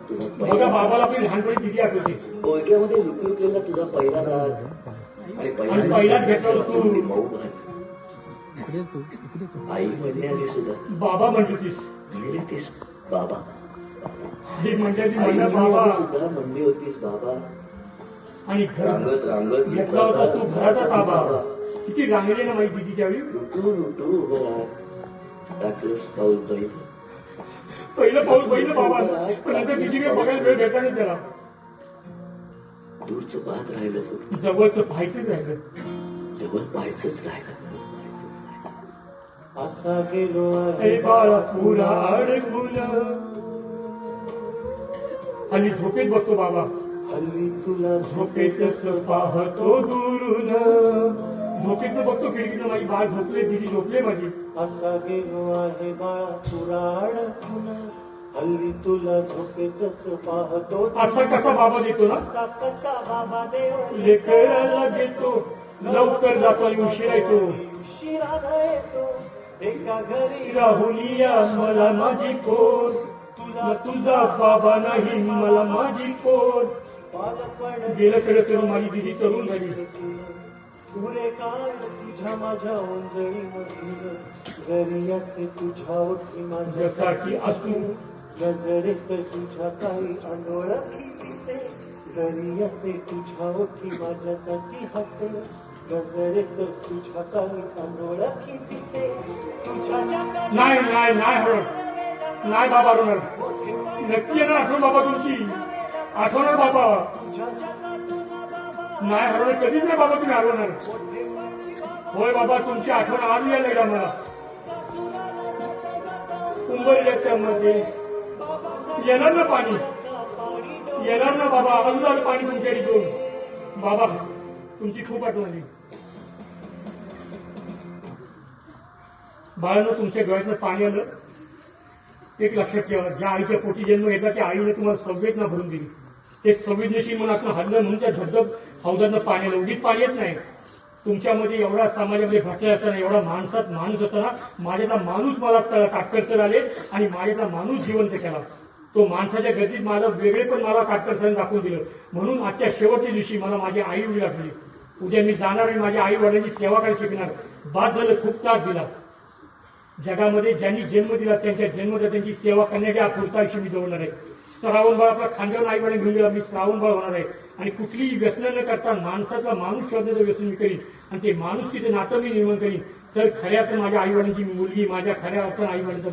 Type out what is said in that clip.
तुझा बघा पहिला बाबाला आपली लहानपणी किती आठवते. बोलक्यामध्ये लुकलुकलेला तुझा पहिला राग आणि पहिलाच घेतला होता तू. मऊ भात. आई म्हणण्याआधी सुद्धा बाबा म्हणली होतीस. म्हणली होतीस बाबा. ही म्हणजे ती आई म्हणलं म्हणण्याआधी बाबा. सुद्धा म्हणली होतीस बाबा. आणि रांगत रांगत घेतला होता तू घराचा ताबा. किती रांगली ना माहिती तिची त्यावेळी. लुटू लुटू टाकलंस पाऊल पहिलं. पहिलं पाऊल पहिलं बाबा. पण नंतर तिची काही बघायला वेळ भेटला नाही त्याला. दूरचं पाहत राहिलं तर जवळचं पाहायचंच राहिलं. जवळ पाहायचंच राहिलं. असा गेलो हे बाळा पुरा अडकून. आणि झोपेत बघतो बाबा. हल्ली तुला झोपेतच पाहतो दुरून. झोपेत बघतो खिडकीनं माझी बाळ झोपले दिदी झोपले माझी. असा गेलो आहे बाळा तुला अडकून. हल्ली तुला झोपेतच पाहतो. असा कसा बाबा देतो ना. कसा बाबा देव लेकराला घेतो लवकर जातो आणि उशिरा येतो. शिराला येतो एका घरी राहुलिया मला माझी कोण. तुला तुझा बाबा नाही मला माझी कोण. बालपण गेलं सगळं करून माझी दिदी तरुण झाली. पुरे काळ तुझ्या माझ्या ओंजळी मधून घरी असे तुझ्या ओठी माझ्या जसा की असू गजरेत तुझ्या काही अनोळखी दिसे. घरी असे तुझ्या ओठी माझ्यासाठी हसे. गजरेत तुझ्या काही अनोळखी दिसे. तुझ्या जगात नाही नाही नाही हरवणार. नाही बाबा हरवणार. नक्की येणार आठवण बाबा तुमची. आठवणार बाबा. तुझ्या जगात नाही हरवणार. कधीच नाही बाबा तुम्ही हरवणार. होय बाबा तुमची आठवण आली आहे लागला मला. उंबरल्याच्या मध्ये येणार ना पाणी. येणार ना बाबा. अजून आलं पाणी तुमच्या इथून. बाबा तुमची खूप आठवण आली. बाळानं तुमच्या डोळ्यातलं पाणी आलं. एक लक्षात ठेवा. ज्या आईच्या पोटी जन्म घेतला त्या आईने तुम्हाला संवेदना भरून दिली. ते संवेदनशील म्हणून आपण हल्लं म्हणून त्या धबधब हौदातनं पाणी आलं. उगीच पाणी येत नाही. तुमच्यामध्ये एवढा समाजामध्ये भटला असताना एवढा माणसात माणूस असताना माझ्यातला माणूस मलाच कळला. काटकर सर आले आणि माझ्यातला माणूस जिवंत केला. तो माणसाच्या गतीत माझा वेगळे पण मला काटकर सरांनी दाखवून दिलं. म्हणून आजच्या शेवटच्या दिवशी मला माझी आई उभी लागली. उद्या मी जाणार आणि माझ्या आई वडिलांची सेवा करायला शिकणार. बाद झालं. खूप त्रास दिला. जगामध्ये ज्यांनी जन्म दिला त्यांच्या जन्मदात्यांची सेवा करण्याच्या पुढचा आयुष्य मी जवळणार आहे. श्रावण बाळ आपला खांद्यावर आई वडील घेऊन गेला. मी श्रावण बाळ होणार आहे. आणि कुठलीही व्यसन न करता माणसाचा माणूस शोधण्याचं व्यसन मी करीन. आणि ते माणूस तिथे नातं मी निर्माण करीन. तर खऱ्या अर्थानं माझ्या आई वडिलांची मुलगी माझ्या खऱ्या अर्थानं आई वडिलांचा